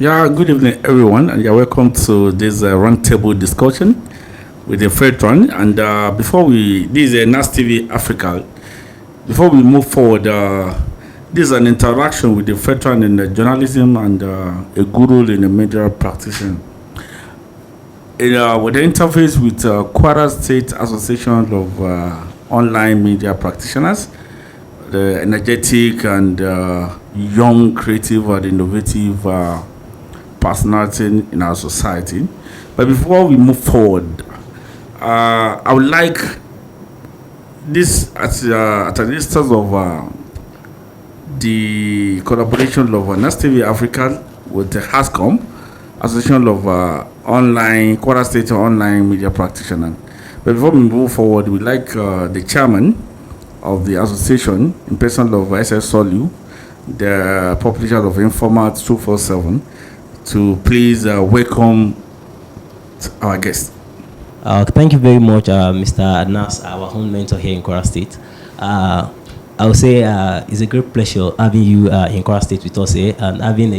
Yeah, good evening, everyone, and you're welcome to this roundtable discussion with the Factzone. And this is NasTV Africa. Before we move forward, this is an interaction with the Factzone in the journalism and a guru in the media practitioner. With the interface with Kwara State Association of Online Media Practitioners, the energetic and young, creative and innovative personality in our society. But before we move forward, I would like this at an instance of the collaboration of NasTV Africa with the ASKOMP, Association of Kwara State Online Media Practitioners. But before we move forward, we'd like the chairman of the association, in person of SS Solu, the publisher of Informat 247, to please welcome our guest. Thank you very much, Mr. Nas, our own mentor here in Kwara State. I would say it's a great pleasure having you in Kwara State with us here and having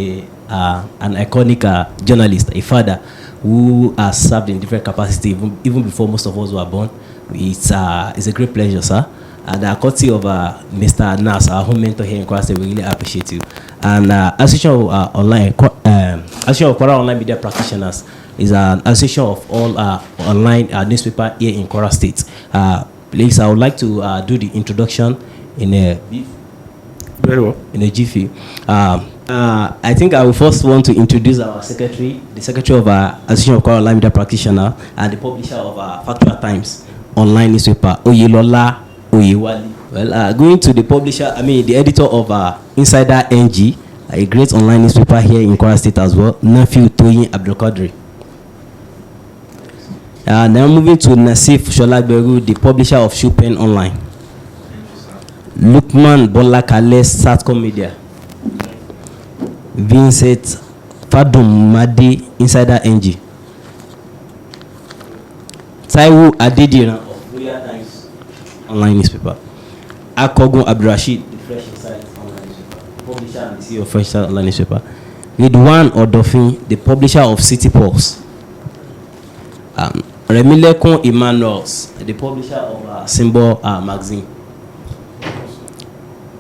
an iconic journalist, a father who has served in different capacities even before most of us were born. It's a great pleasure, sir. And courtesy of Mr. Nas, our home mentor here in Kwara State, we really appreciate you. And Association of Kwara Online Media Practitioners is an association of all online newspaper here in Kwara State. Please, I would like to do the introduction in a very well. In a jiffy. I think I will first want to introduce our secretary, the secretary of Association of Kwara Online Media Practitioners and the publisher of FactualTimes online newspaper, Oyelola Oyewale. Well, going to the publisher, the editor of InsiderNg, a great online newspaper here in Kwara State as well, nephew Toyin Abdulkadri. Now moving to Nasif Sholagberu, the publisher of Shopen online. Lukman Bolakale, SATCOM Media. Vincent Fadum Madi, InsiderNg. Taiwo Adediran of RoyalTimes online newspaper. Akogun Abdurrashid, the FreshInsight online newspaper, publisher and the CEO of FreshInsight online newspaper. Ridwan Odofin, the publisher of Citypulse. Remilekun Emmanuels, the publisher of Symbol magazine.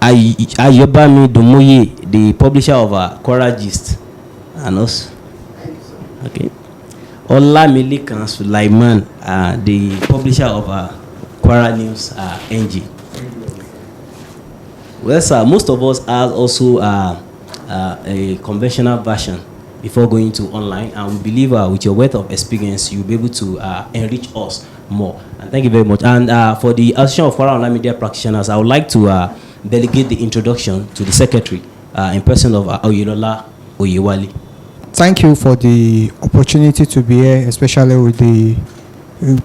Ayobami Domoye, the publisher of Kwaragist, and us. Okay. Olamilikan Sulaiman, the publisher of Kwara News NG. Well, sir, most of us have also a conventional version before going to online, and we believe with your wealth of experience, you'll be able to enrich us more. And thank you very much. And for the Association of Kwara Online Media Practitioners, I would like to delegate the introduction to the secretary in person of Oyelola Oyewale. Thank you for the opportunity to be here, especially with the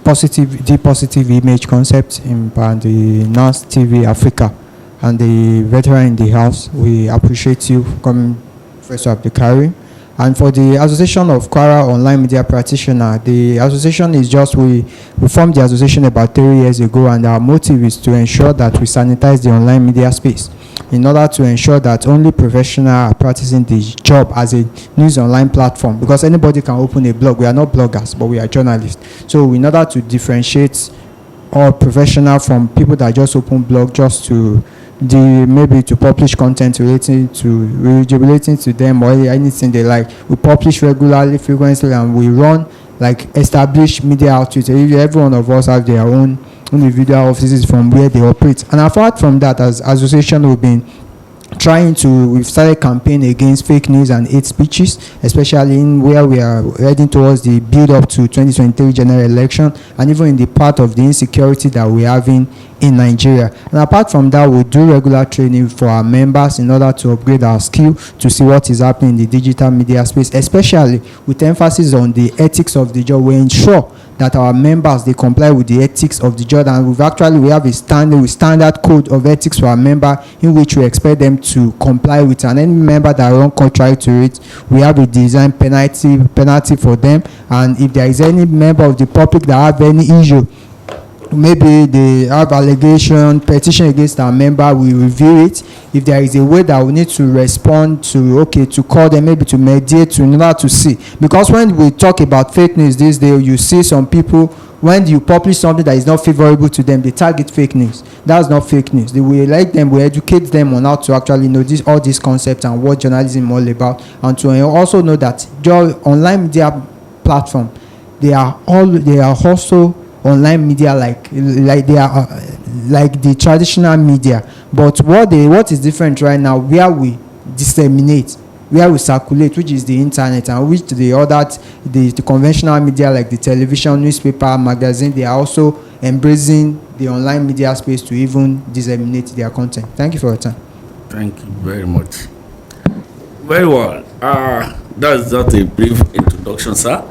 positive image concept in the NasTV Africa and the veteran in the house. We appreciate you coming first of the carry. And for the Association of Kwara Online Media Practitioner, the association is we formed the association about 3 years ago, and our motive is to ensure that we sanitize the online media space in order to ensure that only professionals are practicing the job as a news online platform, because anybody can open a blog. We are not bloggers, but we are journalists. So in order to differentiate all professionals from people that just open blog just to maybe to publish content relating to them or anything they like, we publish regularly, frequently, and we run like established media outreach. Every one of us have their own individual offices from where they operate. And apart from that, as association, we've started campaign against fake news and hate speeches, especially in where we are heading towards the build up to 2023 general election, and even in the part of the insecurity that we're having in Nigeria. And apart from that, we do regular training for our members in order to upgrade our skill to see what is happening in the digital media space, especially with emphasis on the ethics of the job. We ensure that our members, they comply with the ethics of the job, and we have a standard code of ethics for our member in which we expect them to comply with, and any member that run contrary to it, we have a design penalty for them. And if there is any member of the public that have any issue maybe they have allegation, petition against our member, we review it. If there is a way that we need to respond to, okay, to call them, maybe to mediate, to in order to see. Because when we talk about fake news these days, you see some people, when you publish something that is not favorable to them, they target fake news. That's not fake news. We like them, we educate them on how to actually know all these concepts and what journalism is all about, and to also know that your online media platform, they are also online media like they are like the traditional media. But what is different right now, where we disseminate, where we circulate, which is the internet, and which the conventional media like the television, newspaper, magazine, they are also embracing the online media space to even disseminate their content. Thank you for your time. Thank you very much. Very well. That's just a brief introduction, sir.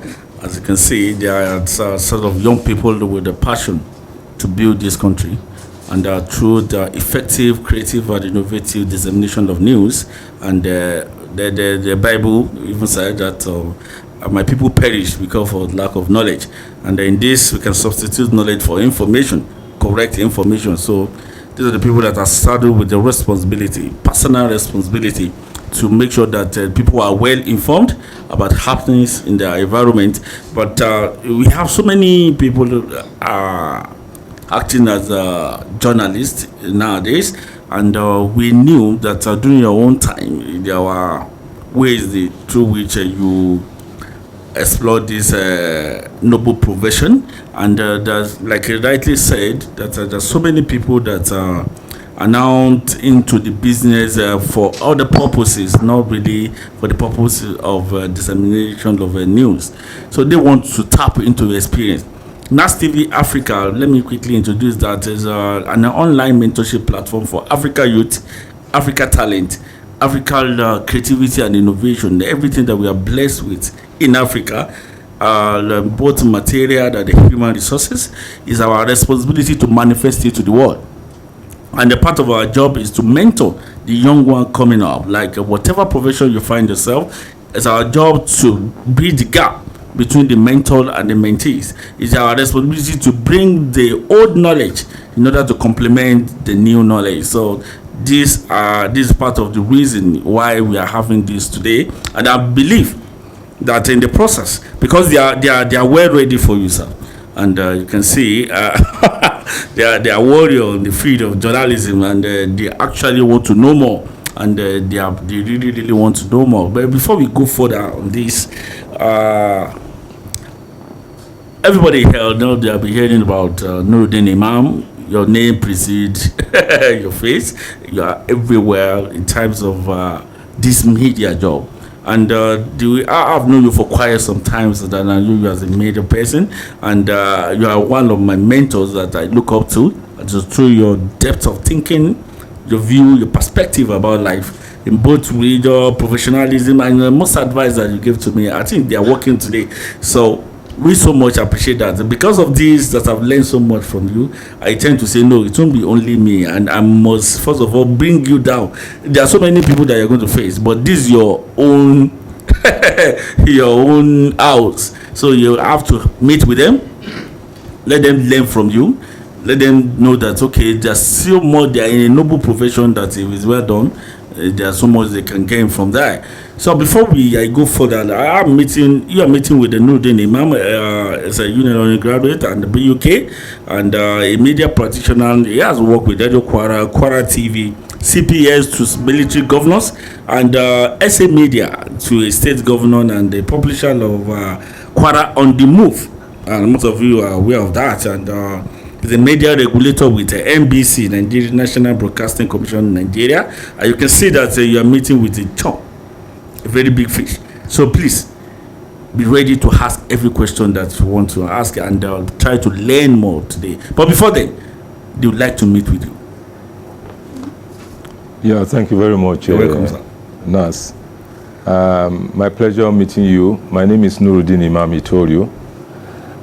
As you can see, there are sort of young people with a passion to build this country, and through the effective, creative, and innovative dissemination of news. And the Bible even said that my people perish because of lack of knowledge. And in this, we can substitute knowledge for information, correct information. So these are the people that are saddled with the responsibility, personal responsibility, to make sure that people are well informed about happenings in their environment. But we have so many people acting as journalists nowadays, and we knew that during your own time there were ways through which you explore this noble profession. And there's, like you rightly said, that there's so many people that are now into the business for other purposes, not really for the purposes of dissemination of news. So they want to tap into experience. NasTV Africa, let me quickly introduce that, is an online mentorship platform for Africa youth, Africa talent, African creativity and innovation, everything that we are blessed with in Africa. Both material and the human resources, is our responsibility to manifest it to the world. And the part of our job is to mentor the young one coming up. Like whatever profession you find yourself, it's our job to bridge the gap between the mentor and the mentees. It's our responsibility to bring the old knowledge in order to complement the new knowledge. So this is part of the reason why we are having this today. And I believe that in the process, because they are well ready for you, sir. And you can see they are warrior on the field of journalism, and they actually want to know more, and they really want to know more. But before we go further on this, everybody here know they have been hearing about Nurudeen Imam. Your name precedes your face. You are everywhere in terms of this media job. And I have known you for quite some time, so that I know you as a major person, and you are one of my mentors that I look up to, just through your depth of thinking, your view, your perspective about life, in both with your professionalism and the most advice that you give to me. I think they are working today. So we so much appreciate that. Because of this, that I've learned so much from you, I tend to say, no, it won't be only me, and I must first of all bring you down. There are so many people that you're going to face, but this is your own your own house. So you have to meet with them, let them learn from you, let them know that, okay, there's still more. They are in a noble profession that if it's well done, there's so much they can gain from that. So before I go further, you are meeting with the Nurudeen Imam as a university graduate and the BUK, and a media practitioner. He has worked with KwaraTV, CPS to military governors, and SA Media to a state governor, and the publisher of Kwara on the Move. And most of you are aware of that. And the media regulator with the NBC, Nigeria National Broadcasting Commission, Nigeria. And you can see that you are meeting with a chump, a very big fish. So please be ready to ask every question that you want to ask, and try to learn more today. But before then, they would like to meet with you. Yeah, thank you very much. You're welcome, sir. Nas. My pleasure meeting you. My name is Nurudeen Imam, he told you.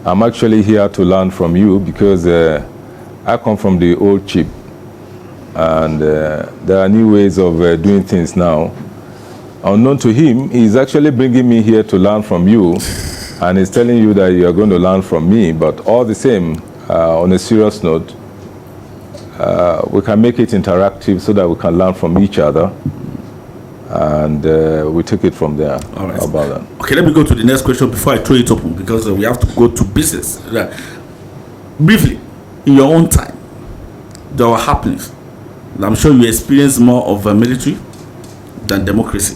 I'm actually here to learn from you because I come from the old chip, and there are new ways of doing things now. Unknown to him, he's actually bringing me here to learn from you, and he's telling you that you are going to learn from me, but all the same, on a serious note, we can make it interactive so that we can learn from each other, and we take it from there. All right. About that. Okay, let me go to the next question before I throw it open, because we have to go to business. Briefly, in your own time, there were happenings. I'm sure you experienced more of a military than democracy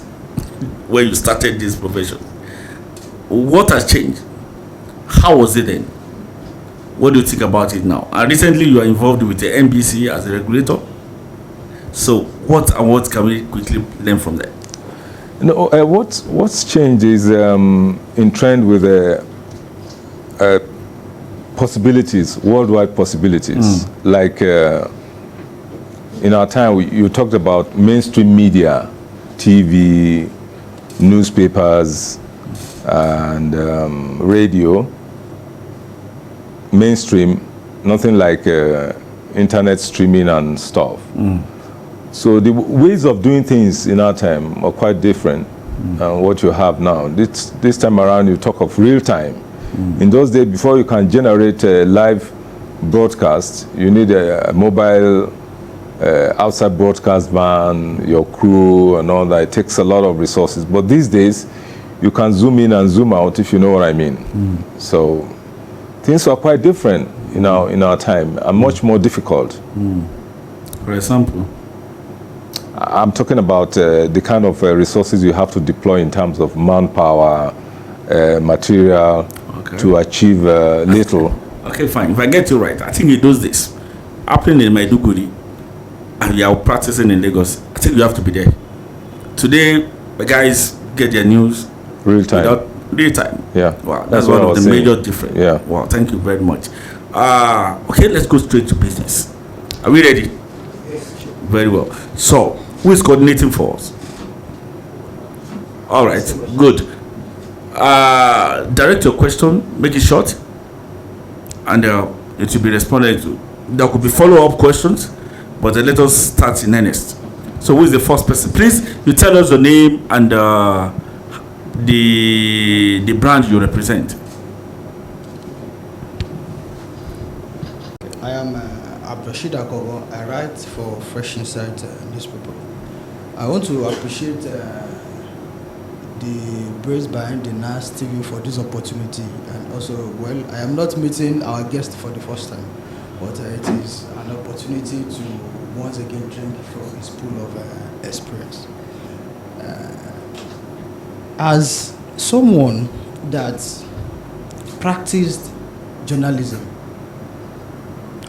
when you started this profession. What has changed? How was it then? What do you think about it now? And recently you are involved with the NBC as a regulator. So what can we quickly learn from that? What's changed is in trend with possibilities, worldwide possibilities. Like in our time, you talked about mainstream media, TV, newspapers, and radio. Mainstream, nothing like internet streaming and stuff. So the ways of doing things in our time are quite different than what you have now. This time around, you talk of real time. In those days, before you can generate a live broadcast, you need a mobile outside broadcast van, your crew and all that. It takes a lot of resources. But these days, you can zoom in and zoom out, if you know what I mean. So things are quite different in our time and much more difficult. For example? I'm talking about the kind of resources you have to deploy in terms of manpower, material, to achieve little. Okay, fine. If I get you right, I think in those days, happening in Maiduguri, and you are practicing in Lagos, I think you have to be there. Today, the guys get their news real time. Real time. Yeah. Wow, that's one of the major difference. Yeah. Wow, thank you very much. Okay, let's go straight to business. Are we ready? Yes. Very well. So, who is coordinating for us? All right, good. Direct your question, make it short, and it will be responded to. There could be follow-up questions, but let us start in earnest. So, who is the first person? Please, you tell us your name and the brand you represent. I am Abdulrashid Akobo. I write for FreshInsight newspaper. I want to appreciate the brains behind the NasTV for this opportunity, and also, well, I am not meeting our guest for the first time, but it is an opportunity to once again drink from his pool of experience. As someone that practiced journalism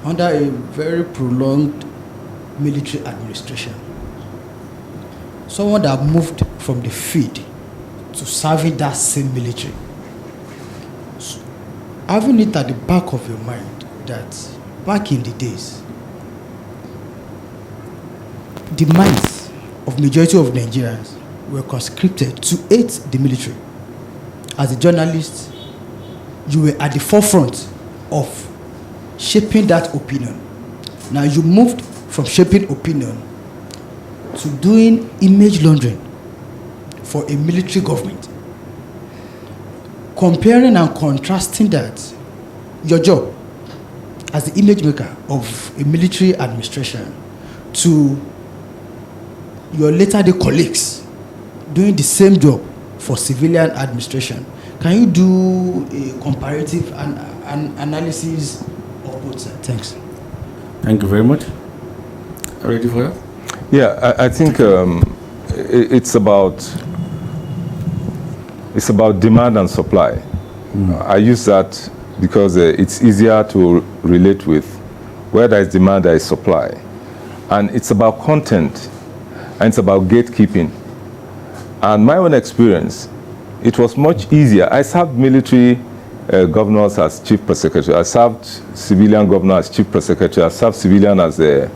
under a very prolonged military administration, someone that moved from the field to serving that same military, so having it at the back of your mind that back in the days, the minds of majority of Nigerians were conscripted to aid the military. As a journalist, you were at the forefront of shaping that opinion. Now you moved from shaping opinion to doing image laundering for a military government. Comparing and contrasting that, your job as the image maker of a military administration to your later day colleagues doing the same job for civilian administration. Can you do a comparative analysis of both sides? Thanks. Thank you very much. Are you ready for that? Yeah, I think it's about demand and supply. I use that because it's easier to relate with. Where there is demand, there is supply. And it's about content, and it's about gatekeeping. And my own experience, it was much easier. I served military governors as chief press secretary. I served civilian governor as chief press secretary. I served civilian as a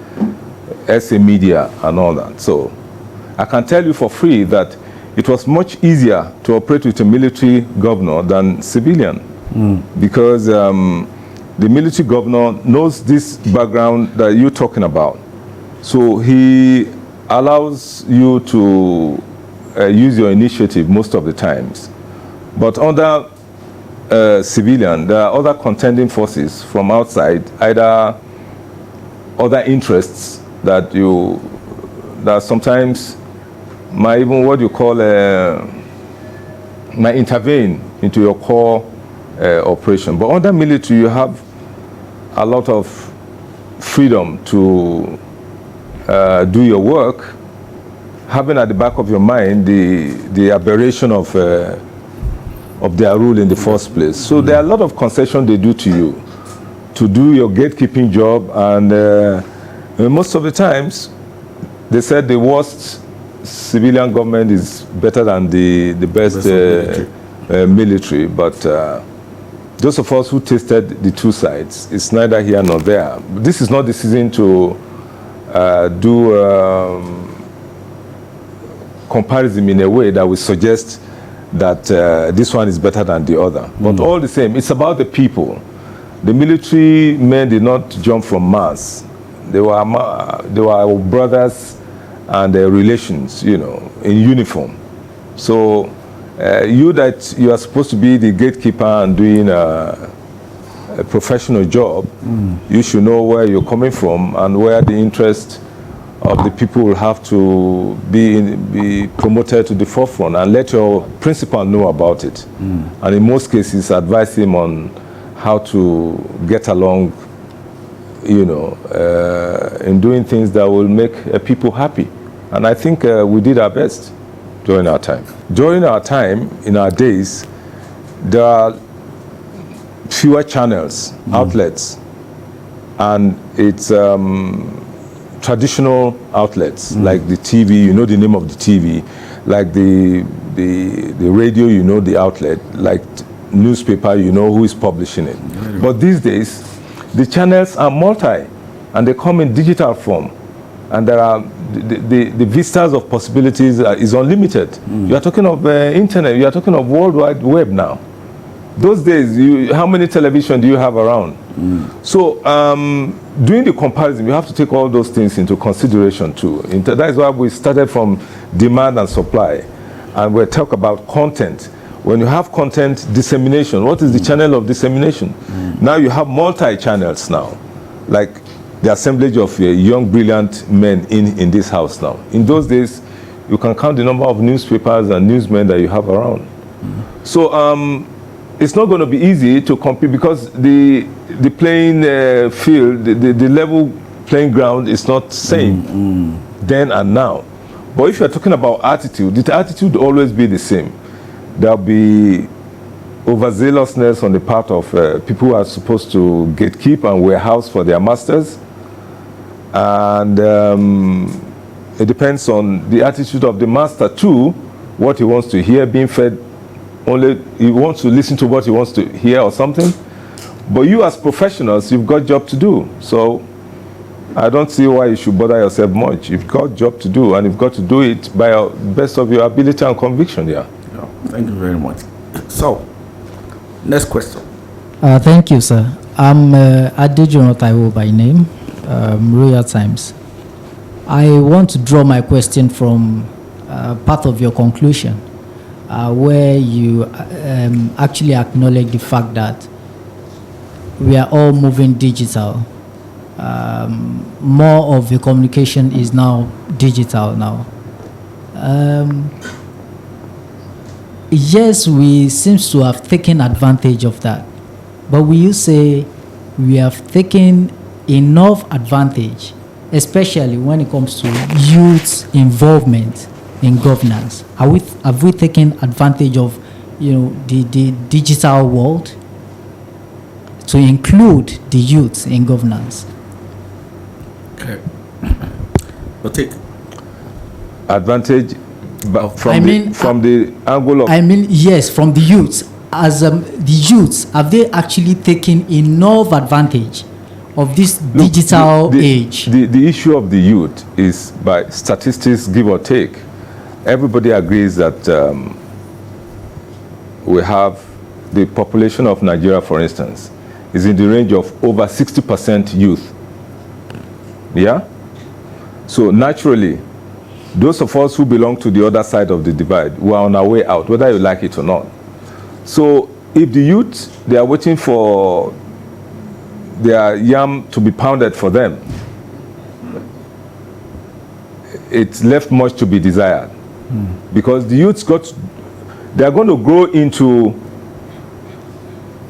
SA media and all that. So I can tell you for free that it was much easier to operate with a military governor than civilian, because the military governor knows this background that you're talking about. So he allows you to use your initiative most of the times. But under civilian. There are other contending forces from outside, either other interests that sometimes might even what you call might intervene into your core operation. But under military, you have a lot of freedom to do your work, having at the back of your mind the aberration of their rule in the first place. So there are a lot of concessions they do to you to do your gatekeeping job, and most of the times they said the worst civilian government is better than the best military. But those of us who tasted the two sides, it's neither here nor there. This is not the season to do comparison in a way that will suggest that this one is better than the other. But all the same, it's about the people. The military men did not jump from Mars. They were our brothers and their relations, you know, in uniform. So you are supposed to be the gatekeeper and doing a professional job, you should know where you're coming from and where the interest of the people will have to be promoted to the forefront, and let your principal know about it. And in most cases, advise him on how to get along, you know, in doing things that will make people happy. And I think we did our best during our time. During our time, in our days, there are fewer channels, outlets, and it's traditional outlets like the TV, you know the name of the TV, like the radio, you know the outlet, like newspaper, you know who is publishing it. But these days, the channels are multi, and they come in digital form, and there are the vistas of possibilities is unlimited. You are talking of internet, you are talking of World Wide Web now. Those days, how many television do you have around? So doing the comparison, you have to take all those things into consideration too. That is why we started from demand and supply, and we'll talk about content. When you have content dissemination, what is the channel of dissemination? Now you have multi-channels now, like the assemblage of young, brilliant men in this house now. In those days, you can count the number of newspapers and newsmen that you have around. So it's not going to be easy to compete, because the playing field, the level playing ground is not same then and now. But if you're talking about attitude, the attitude will always be the same. There'll be overzealousness on the part of people who are supposed to gatekeep and warehouse for their masters. And it depends on the attitude of the master too, what he wants to hear being fed. Only he wants to listen to what he wants to hear or something. But you as professionals, you've got job to do. So I don't see why you should bother yourself much. You've got job to do, and you've got to do it by the best of your ability and conviction. Yeah. Thank you very much. So, next question. Thank you, sir. I'm Adejono Taiwo by name, RoyalTimes. I want to draw my question from part of your conclusion, where you actually acknowledge the fact that we are all moving digital. More of the communication is now digital now. Yes, we seem to have taken advantage of that. But will you say we have taken enough advantage, especially when it comes to youth involvement in governance? Have we taken advantage of, you know, the digital world to include the youth in governance? Okay. But take advantage, but from the angle of... yes, from the youth. As the youths, have they actually taken enough advantage of this digital age? The issue of the youth is, by statistics, give or take, everybody agrees that we have the population of Nigeria, for instance, is in the range of over 60% youth. Yeah? So naturally, those of us who belong to the other side of the divide, we are on our way out, whether you like it or not. So if the youth, they are waiting for their yam to be pounded for them, it's left much to be desired. Because the youths they are going to grow into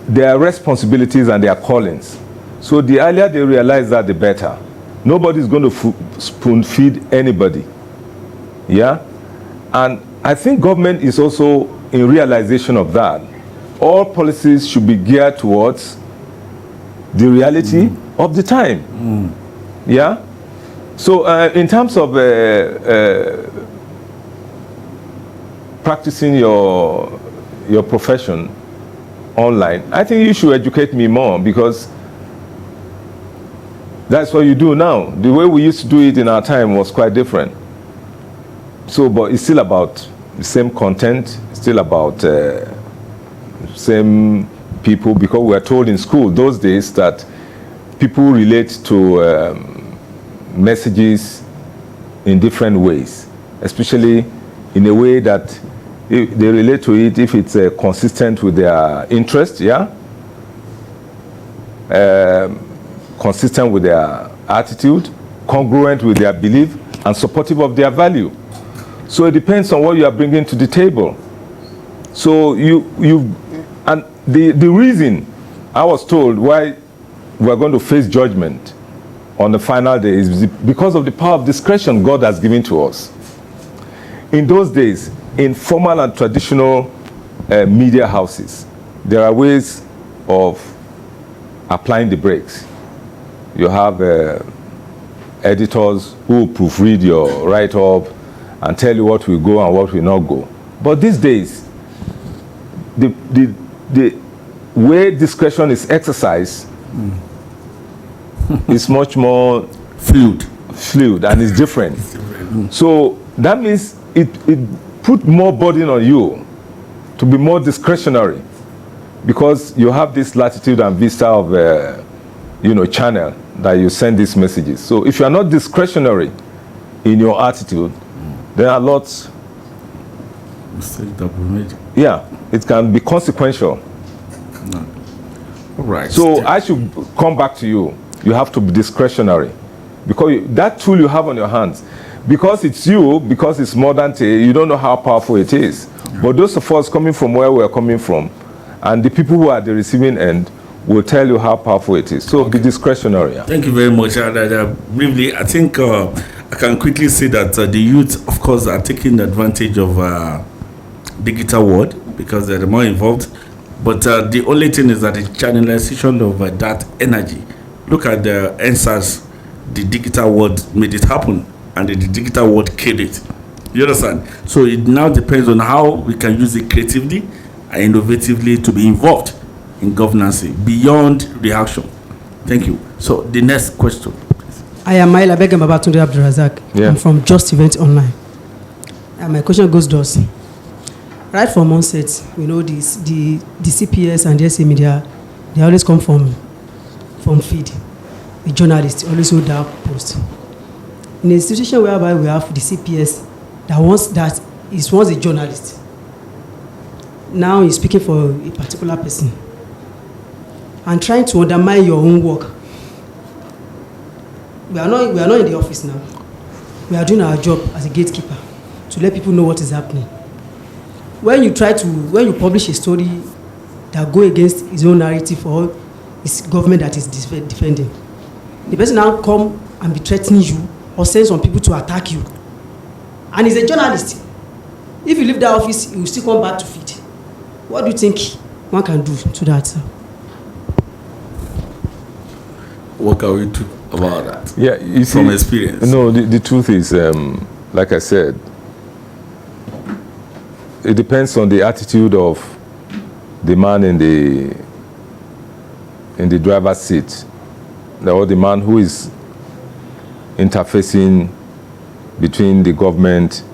their responsibilities and their callings. So the earlier they realize that, the better. Nobody's going to spoon feed anybody. Yeah? And I think government is also in realization of that. All policies should be geared towards the reality of the time. Yeah? So in terms of practicing your profession online, I think you should educate me more, because that's what you do now. The way we used to do it in our time was quite different. So, but it's still about the same content, still about same people, because we were told in school those days that people relate to messages in different ways, especially in a way that they relate to it if it's consistent with their interest, yeah? Consistent with their attitude, congruent with their belief, and supportive of their value. So it depends on what you are bringing to the table. So and the reason I was told why we're going to face judgment on the final day is because of the power of discretion God has given to us. In those days, in formal and traditional media houses, there are ways of applying the brakes. You have editors who proofread your write-up and tell you what will go and what will not go. But these days, the way discretion is exercised is much more fluid and it's different. So that means it put more burden on you to be more discretionary, because you have this latitude and vista of channel that you send these messages. So if you are not discretionary in your attitude, there are lots. Yeah, it can be consequential. No. All right. So I should come back to you. You have to be discretionary, because that tool you have on your hands, because it's you, because it's modern day, you don't know how powerful it is. But those of us coming from where we're coming from, and the people who are at the receiving end, will tell you how powerful it is. So be discretionary. Yeah. Thank you very much. Briefly, I think I can quickly say that the youth, of course, are taking advantage of digital world because they're more involved. But the only thing is that the channelization of that energy. Look at the answers. The digital world made it happen, and the digital world killed it. You understand? So it now depends on how we can use it creatively and innovatively to be involved in governance beyond reaction. Thank you. So the next question. I am Maila Begum Babatunde Abdurazak. Yeah. I'm from Just Event Online. And my question goes thus. Right from onset, we know this, the CPS and the SA media, they always come from feed. The journalists always hold that post. In a situation whereby we have the CPS that is once a journalist, now he's speaking for a particular person and trying to undermine your own work. We are not in the office now. We are doing our job as a gatekeeper to let people know what is happening. When you publish a story that go against his own narrative or his government that is defending, the person now come and be threatening you or send some people to attack you. And he's a journalist. If you leave that office, he will still come back to feed. What do you think one can do to that, sir? What can we do about that? Yeah, you see, from experience. No, the truth is, like I said, it depends on the attitude of the man in the driver's seat, or the man who is interfacing between the government,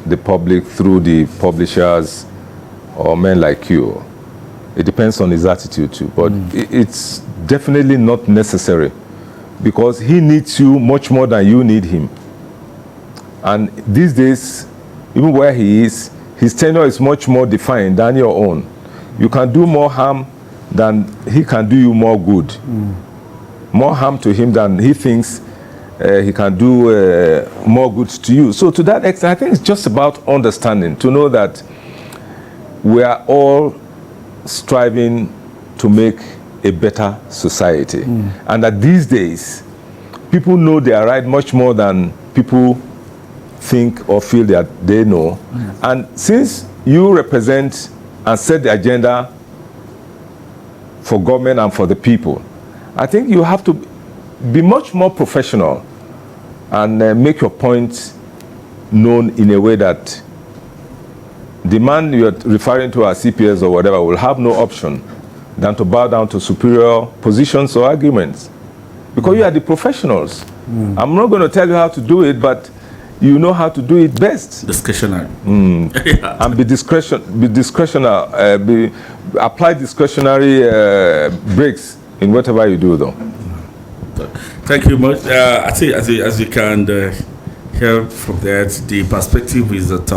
the public through the publishers, or men like you. It depends on his attitude too, but it's definitely not necessary, because he needs you much more than you need him. And these days, even where he is, his tenure is much more defined than your own. You can do more harm than he can do you more good. More harm to him than he thinks he can do more good to you. So to that extent, I think it's just about understanding, to know that we are all striving to make a better society. And that these days, people know they are right much more than people think or feel that they know. And since you represent and set the agenda for government and for the people, I think you have to be much more professional and make your point known in a way that the man you're referring to as CPS or whatever will have no option than to bow down to superior positions or arguments. Because you are the professionals. I'm not going to tell you how to do it, but you know how to do it best. Discretionary. And be discretionary, apply discretionary breaks in whatever you do, though. Thank you much. I think as you can hear from that, the perspective is that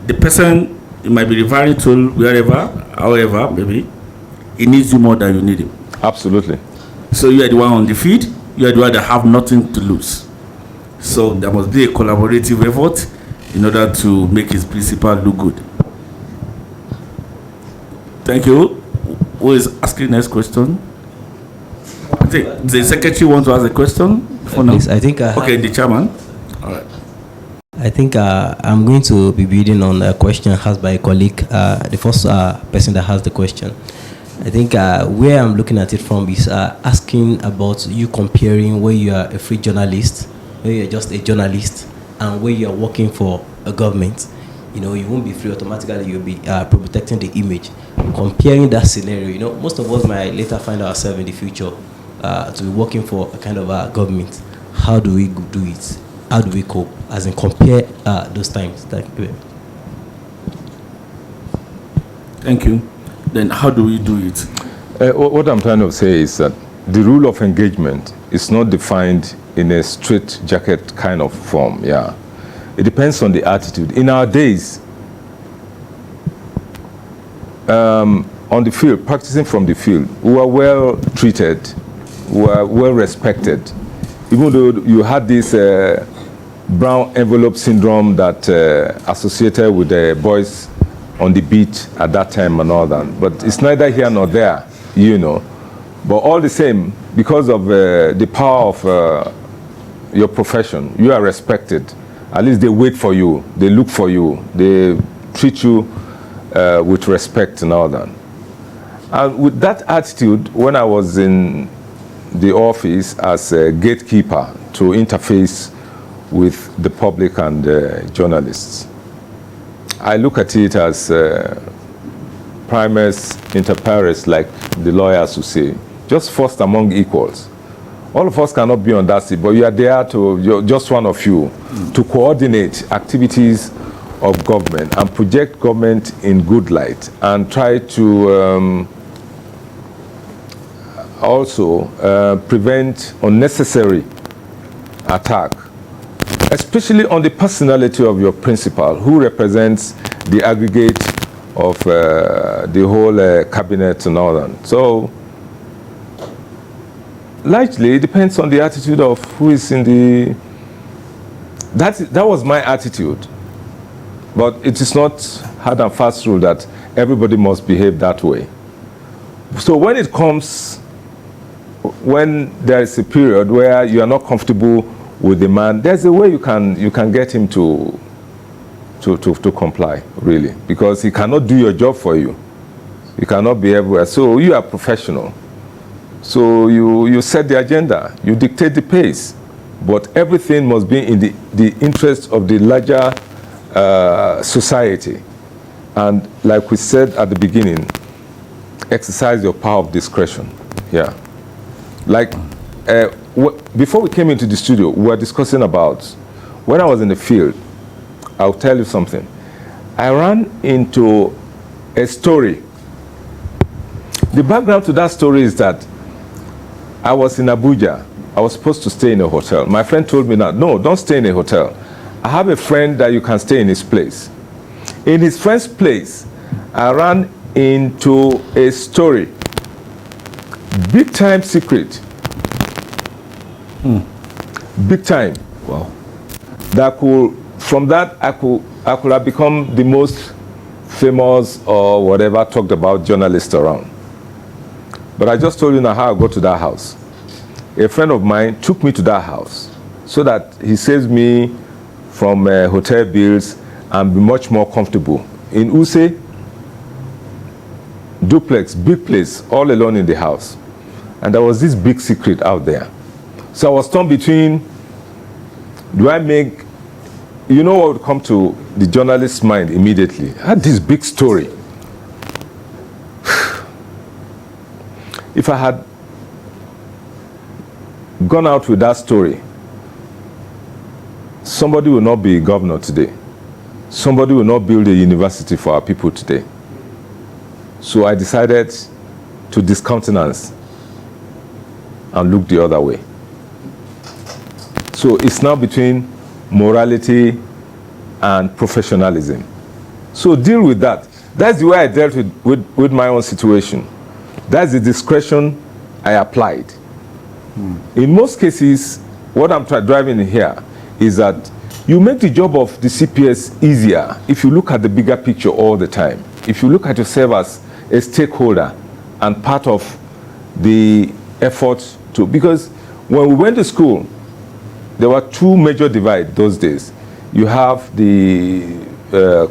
the person you might be referring to wherever, however, maybe, he needs you more than you need him. Absolutely. So you are the one on the field, you are the one that have nothing to lose. So there must be a collaborative effort in order to make his principal look good. Thank you. Who is asking next question? I think the secretary wants to ask a question. Yes, I think. Okay, the chairman. All right. I think I'm going to be building on a question asked by a colleague, the first person that has the question. I think where I'm looking at it from is asking about you comparing where you are a free journalist, where you're just a journalist, and where you're working for a government. You know, you won't be free automatically, you'll be protecting the image. Comparing that scenario, you know, most of us might later find ourselves in the future to be working for a kind of government. How do we do it? How do we cope? As in compare those times. Thank you. Then how do we do it? What I'm trying to say is that the rule of engagement is not defined in a straight jacket kind of form. Yeah, it depends on the attitude. In our days, on the field, practicing from the field, we were well treated, we were well respected, even though you had this brown envelope syndrome that associated with the boys on the beat at that time and all that. But it's neither here nor there, you know. But all the same, because of the power of your profession, you are respected. At least they wait for you, they look for you, they treat you with respect and all that. And with that attitude, when I was in the office as a gatekeeper to interface with the public and journalists, I look at it as primus inter pares, like the lawyers who say, just first among equals. All of us cannot be on that seat, but you are there to, you're just one of you, to coordinate activities of government and project government in good light and try to also prevent unnecessary attack, especially on the personality of your principal, who represents the aggregate of the whole cabinet and all that. So, largely, it depends on the attitude of who is in the... That was my attitude. But it is not hard and fast rule that everybody must behave that way. So when it comes, when there is a period where you are not comfortable with the man, there's a way you can get him to comply, really, because he cannot do your job for you. He cannot be everywhere. So you are professional. So you set the agenda, you dictate the pace, but everything must be in the interest of the larger society. And like we said at the beginning, exercise your power of discretion. Yeah. Like, before we came into the studio, we were discussing about, when I was in the field, I'll tell you something. I ran into a story. The background to that story is that I was in Abuja. I was supposed to stay in a hotel. My friend told me that, no, don't stay in a hotel. I have a friend that you can stay in his place. In his friend's place, I ran into a story, big time secret, big time. Wow. That could, from that, I could have become the most famous or whatever talked about journalist around. But I just told you now how I got to that house. A friend of mine took me to that house so that he saves me from hotel bills and be much more comfortable. In Use, duplex, big place, all alone in the house. And there was this big secret out there. So I was torn between, do I make, you know what would come to the journalist's mind immediately? I had this big story. If I had gone out with that story, somebody will not be governor today. Somebody will not build a university for our people today. So I decided to discountenance and look the other way. So it's now between morality and professionalism. So deal with that. That's the way I dealt with my own situation. That's the discretion I applied. In most cases, what I'm driving here is that you make the job of the CPS easier if you look at the bigger picture all the time. If you look at yourself as a stakeholder and part of the effort to, because when we went to school, there were two major divides those days. You have the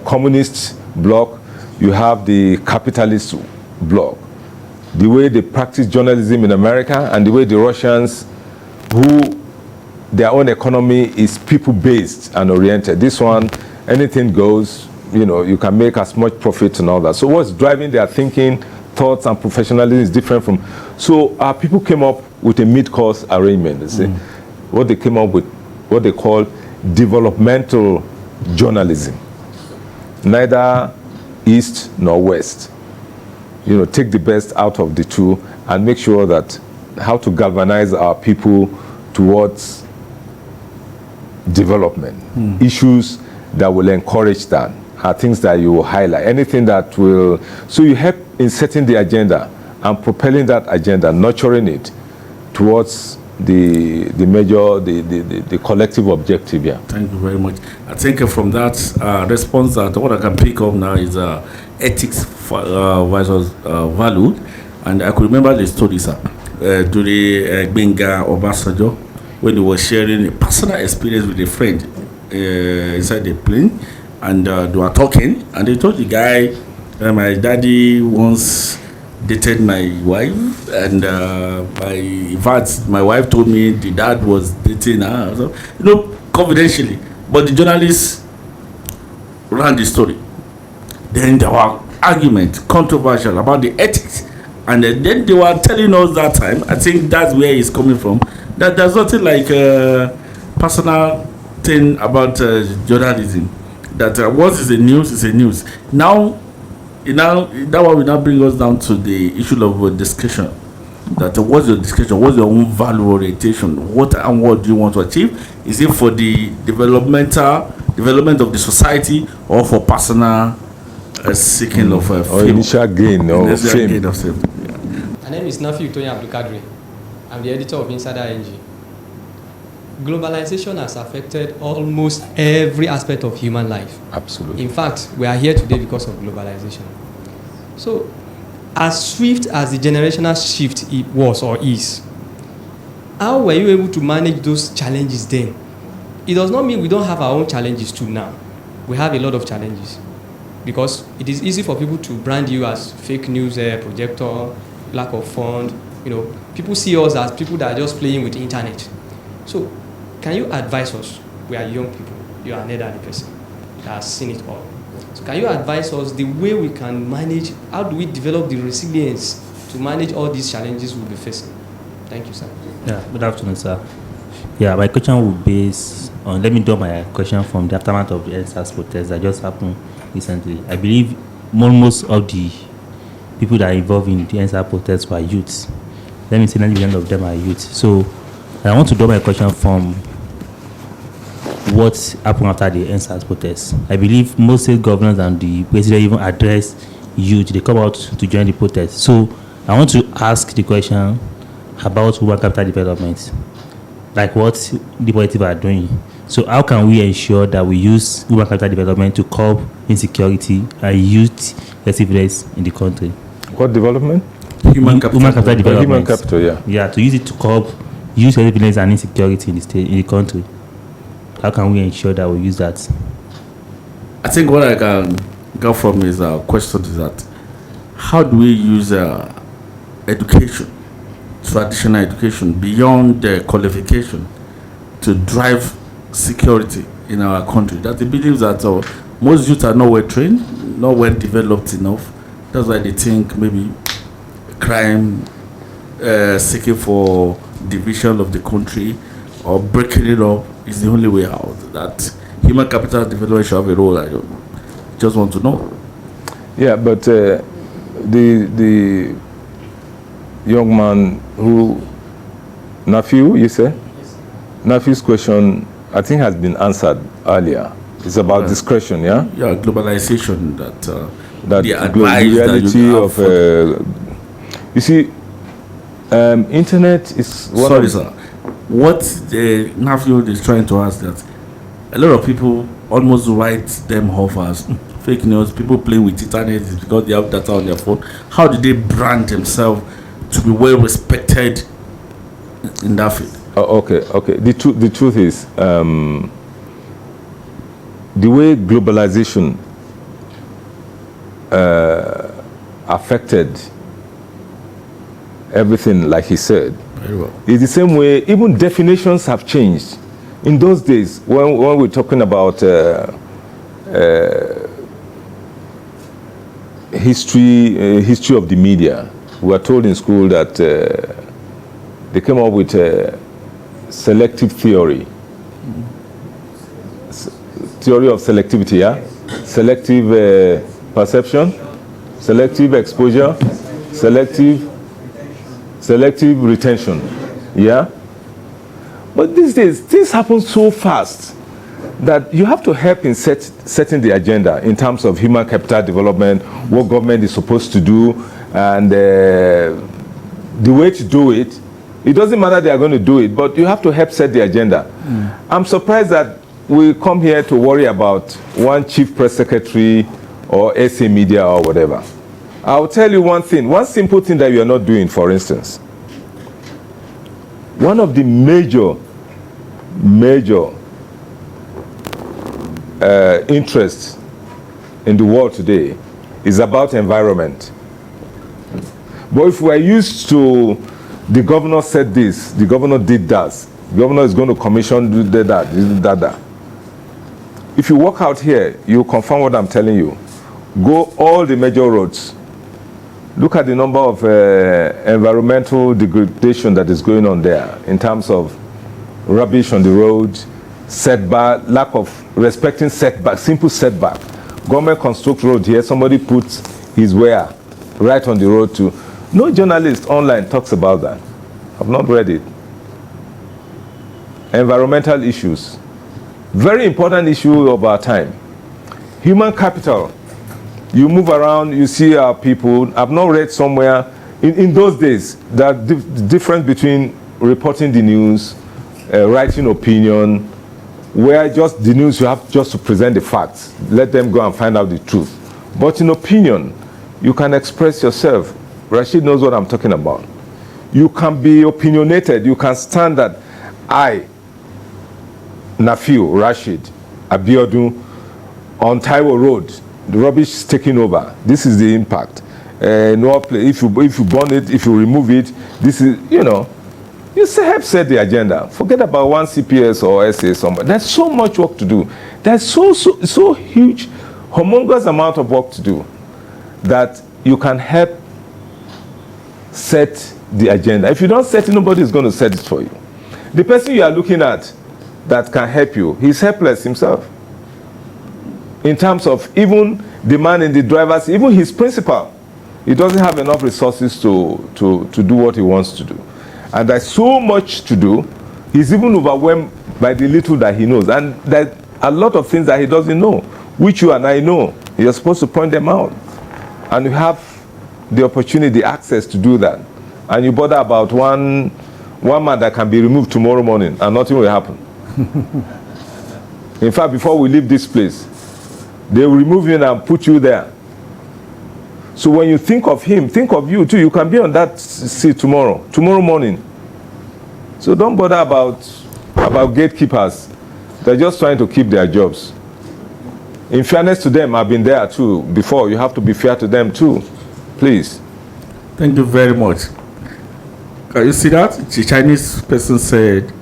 communist bloc, you have the capitalist bloc. The way they practice journalism in America and the way the Russians, who their own economy is people-based and oriented. This one, anything goes, you know, you can make as much profit and all that. So what's driving their thinking, thoughts, and professionalism is different from, so our people came up with a mid-course arrangement. They say, what they came up with, what they call developmental journalism. Neither east nor west. You know, take the best out of the two and make sure that how to galvanize our people towards development. Issues that will encourage that are things that you will highlight. Anything that will, so you help in setting the agenda and propelling that agenda, nurturing it towards the major, the collective objective. Yeah. Thank you very much. I think from that response, that what I can pick up now is ethics versus value. And I could remember the story, sir, during Benga Obasanjo, when he was sharing a personal experience with a friend inside the plane, and they were talking, and they told the guy, my daddy once dated my wife, and in fact, my wife told me the dad was dating her, so, you know, confidentially. But the journalists ran the story. Then there were arguments, controversial about the ethics, and then they were telling us that time, I think that's where it's coming from, that there's nothing like a personal thing about journalism. That what is the news is a news. Now, that one will now bring us down to the issue of discussion. That what's your discussion? What's your own value orientation? What and what do you want to achieve? Is it for the development of the society, or for personal seeking of or initial gain or fame? My name is NastvAfrica. I'm the editor of InsiderNg. Globalization has affected almost every aspect of human life. Absolutely. In fact, we are here today because of globalization. So, as swift as the generational shift it was or is, how were you able to manage those challenges then? It does not mean we don't have our own challenges too now. We have a lot of challenges because it is easy for people to brand you as fake news projector, lack of fund. You know, people see us as people that are just playing with the internet. So, can you advise us? We are young people. You are an elderly person that has seen it all. So can you advise us the way we can manage, how do we develop the resilience to manage all these challenges we'll be facing? Thank you, sir. Yeah, good afternoon, sir. Yeah, my question will be based on, let me do my question from the aftermath of the NSAS protest that just happened recently. I believe most of the people that are involved in the NSAS protest were youths. Let me say 90% of them are youths. So I want to do my question from what happened after the NSAS protest. I believe most state governors and the president even addressed youth, they come out to join the protest. So I want to ask the question about human capital development, like what the politics are doing. So how can we ensure that we use human capital development to curb insecurity and youth restiveness in the country? What development? Human capital development. Human capital, yeah. Yeah, to use it to curb youth restiveness and insecurity in the state, in the country. How can we ensure that we use that? I think what I can get from his question is that how do we use education, traditional education, beyond the qualification to drive security in our country? That he believes that most youth are not well trained, not well developed enough. That's why they think maybe crime, seeking for division of the country or breaking it up is the only way out. That human capital development should have a role. I don't know. Just want to know. Yeah, but the young man who, nephew, you say? Yes. Nephew's question, I think, has been answered earlier. It's about discretion, yeah? Yeah, globalization, that the reality of you see, internet is one. Sorry, sir. What the nephew is trying to ask that a lot of people almost write them off as fake news. People playing with internet is because they have data on their phone. How do they brand themselves to be well respected in that field? Okay. The truth is, the way globalization affected everything, like he said, very well, is the same way even definitions have changed. In those days, when we're talking about history of the media, we were told in school that they came up with selective theory. Theory of selectivity, yeah? Selective perception, selective exposure, selective retention, yeah? But these days, things happen so fast that you have to help in setting the agenda in terms of human capital development, what government is supposed to do, and the way to do it. It doesn't matter they are going to do it, but you have to help set the agenda. I'm surprised that we come here to worry about one chief press secretary or SA media or whatever. I'll tell you one thing, one simple thing that you are not doing, for instance. One of the major interests in the world today is about environment. But if we are used to the governor said this, the governor did that, the governor is going to commission do that. If you walk out here, you confirm what I'm telling you. Go all the major roads. Look at the number of environmental degradation that is going on there in terms of rubbish on the road, setback, lack of respecting setback, simple setback. Government construct road here, somebody puts his wire right on the road too. No journalist online talks about that. I've not read it. Environmental issues. Very important issue of our time. Human capital. You move around, you see our people. I've not read somewhere, in those days, that the difference between reporting the news, writing opinion, where just the news you have just to present the facts. Let them go and find out the truth. But in opinion, you can express yourself. Rashid knows what I'm talking about. You can be opinionated. You can stand that I, Nafiu, Rashid, Abiodun, on Taiwo Road, the rubbish is taking over. This is the impact. If you burn it, if you remove it, this is, you help set the agenda. Forget about one CPS or SA somewhere. There's so much work to do. There's so huge, humongous amount of work to do that you can help set the agenda. If you don't set it, nobody is going to set it for you. The person you are looking at that can help you, he's helpless himself. In terms of even the man in the driver's, even his principal, he doesn't have enough resources to do what he wants to do. And there's so much to do, he's even overwhelmed by the little that he knows. And there's a lot of things that he doesn't know, which you and I know. You're supposed to point them out. and you have the opportunity, the access to do that, and you bother about one man that can be removed tomorrow morning and nothing will happen. In fact, before we leave this place, they will remove you and put you there. So when you think of him, think of you too. You can be on that seat tomorrow morning. So don't bother about gatekeepers. They're just trying to keep their jobs. In fairness to them, I've been there too before. You have to be fair to them too. Please. Thank you very much. Can you see that? The Chinese person said,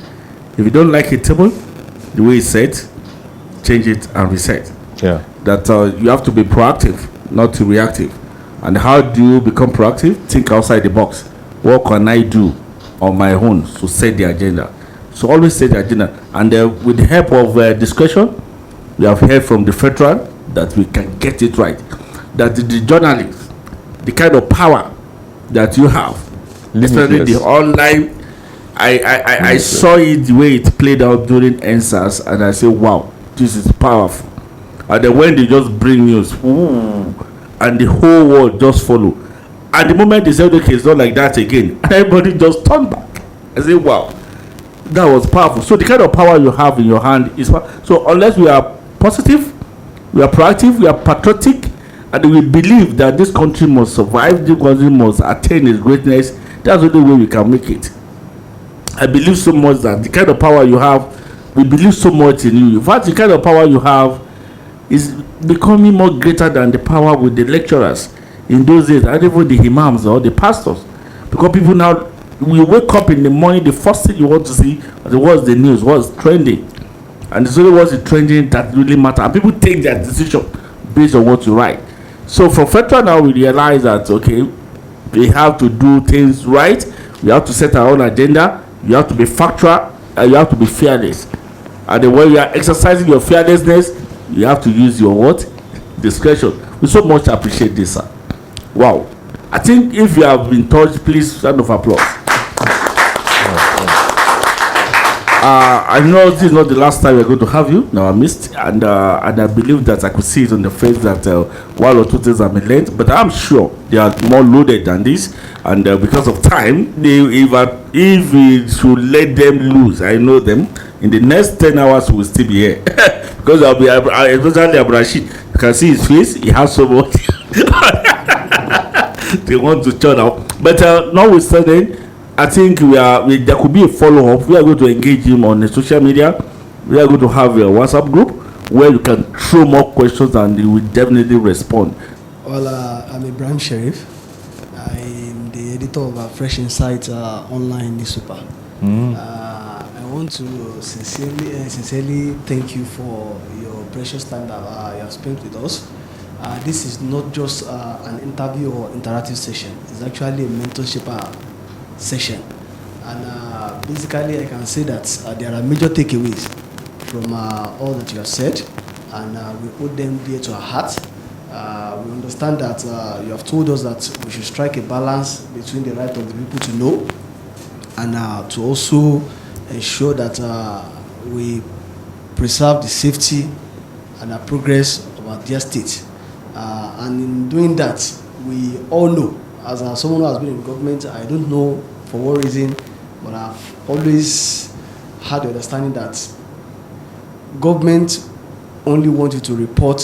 if you don't like a table, the way it's set, change it and reset. Yeah. That you have to be proactive, not reactive. And how do you become proactive? Think outside the box. What can I do on my own to set the agenda? So always set the agenda. And with the help of discussion, we have heard from the federal that we can get it right. That the journalists, the kind of power that you have, especially the online, I saw it the way it played out during NSAS, and I said, wow, this is powerful. And then when they just bring news, and the whole world just follow. And the moment they said, okay, it's not like that again, everybody just turned back. I said, wow, that was powerful. So the kind of power you have in your hand is powerful. So unless we are positive, we are proactive, we are patriotic, and we believe that this country must survive, this country must attain its greatness, that's the only way we can make it. I believe so much that the kind of power you have, we believe so much in you. In fact, the kind of power you have is becoming more greater than the power with the lecturers in those days, and even the imams or the pastors. Because people now, we wake up in the morning, the first thing you want to see was the news, what's trending. And it's only what's trending that really matters. And people take their decision based on what you write. So for federal now, we realize that, okay, we have to do things right. We have to set our own agenda. You have to be factual, and you have to be fearless. And then when you are exercising your fearlessness, you have to use your what? Discretion. We so much appreciate this, sir. Wow. I think if you have been touched, please round of applause. I know this is not the last time we're going to have you. Now I missed, and I believe that I could see it on the face that one or two things have been learned, but I'm sure they are more loaded than this, and because of time, if we should let them loose, I know them, in the next 10 hours we'll still be here. Because I'll be, especially Abrashid, you can see his face, he has so much. They want to turn out. But notwithstanding, I think there could be a follow-up. We are going to engage him on the social media. We are going to have a WhatsApp group where you can throw more questions and he will definitely respond. Well, I'm Ibrahim Sharif. I'm the editor of FreshInsight online newspaper. I want to sincerely thank you for your precious time that you have spent with us. This is not just an interview or interactive session. It's actually a mentorship session. And basically, I can say that there are major takeaways from all that you have said, and we put them dear to our heart. We understand that you have told us that we should strike a balance between the right of the people to know and to also ensure that we preserve the safety and the progress of our dear state. And in doing that, we all know, as someone who has been in government, I don't know for what reason, but I've always had the understanding that government only want you to report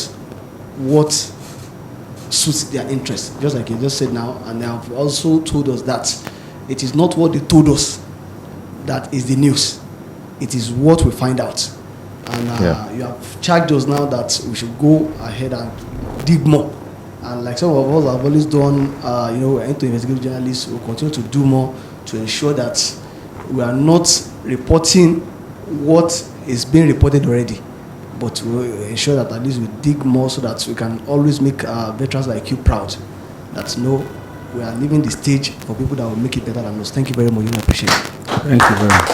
what suits their interest, just like you just said now. And they have also told us that it is not what they told us that is the news. It is what we find out. And you have charged us now that we should go ahead and dig more. And like some of us have always done, we're into investigative journalists, we'll continue to do more to ensure that we are not reporting what is being reported already, but we'll ensure that at least we dig more so that we can always make veterans like you proud. That we are leaving the stage for people that will make it better than us. Thank you very much. I appreciate it. Thank you very much.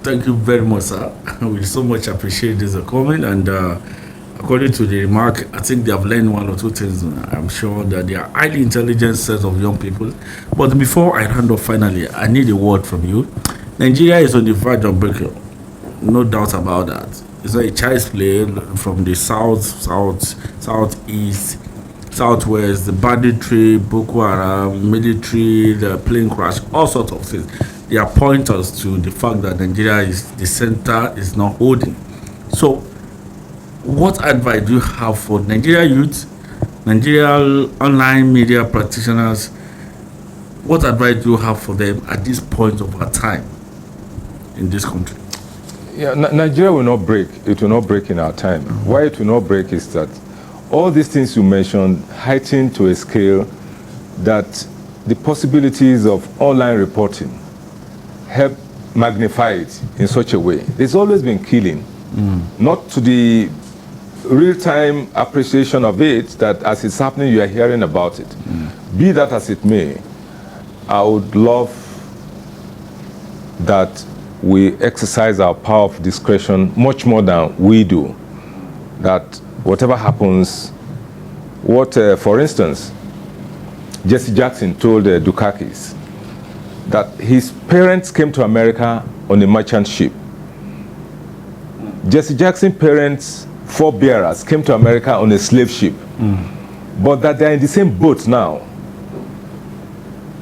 Thank you very much, sir. We so much appreciate this comment, and according to the remark, I think they have learned one or two things. I'm sure that they are highly intelligent set of young people. But before I hand off finally, I need a word from you. Nigeria is on the verge of breakthrough. No doubt about that. It's not a child's play from the south, southeast, Southwest, the banditry, Boko Haram, military, the plane crash, all sorts of things. They are pointers to the fact that Nigeria is the center is not holding. So, what advice do you have for Nigeria youth, Nigeria online media practitioners? What advice do you have for them at this point of our time in this country? Yeah, Nigeria will not break. It will not break in our time. Why it will not break is that all these things you mentioned heightened to a scale that the possibilities of online reporting help magnify it in such a way. There's always been killing, not to the real-time appreciation of it, that as it's happening you are hearing about it. Be that as it may, I would love that we exercise our power of discretion much more than we do. That whatever happens, for instance, Jesse Jackson told Dukakis that his parents came to America on a merchant ship. Jesse Jackson's parents, forebearers, came to America on a slave ship. But that they're in the same boat now.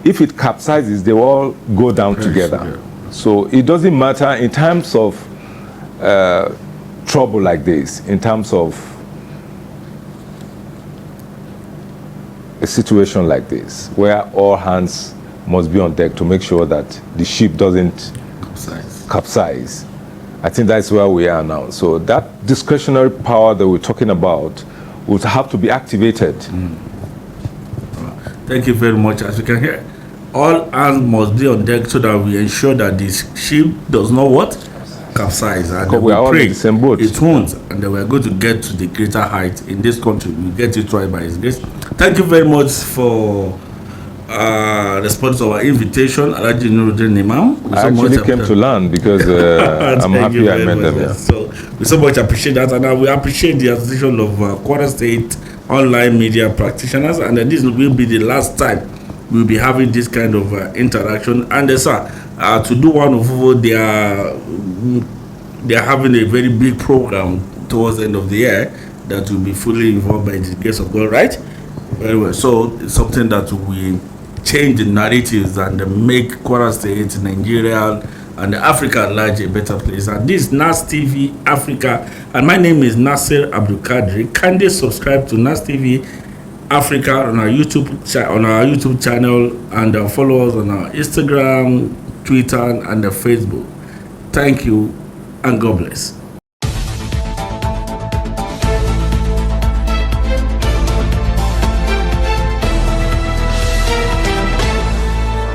If it capsizes, they will all go down together. So it doesn't matter in terms of trouble like this, in terms of a situation like this, where all hands must be on deck to make sure that the ship doesn't capsize. I think that's where we are now. So that discretionary power that we're talking about would have to be activated. Thank you very much. As you can hear, all hands must be on deck so that we ensure that this ship does not what? Capsize. And we are all in the same boat. It won't. And then we are going to get to the greater height in this country. We get it right by His grace. Thank you very much for response to our invitation, Alhaji Nurudeen Imam. I actually came to learn because I'm happy I met them. Yeah. So we so much appreciate that, and we appreciate the Association of Kwara State Online Media Practitioners, and this will be the last time we'll be having this kind of interaction. And sir, to do one of they are having a very big program towards the end of the year that will be fully involved by the grace of God, right? Very well. So it's something that we change the narratives and make Kwara State, Nigeria, and Africa at large a better place. And this is NasTV Africa, and my name is Nasir Abdul Kadri. Kindly subscribe to NasTV Africa on our YouTube channel, and follow us on our Instagram, Twitter, and Facebook. Thank you, and God bless.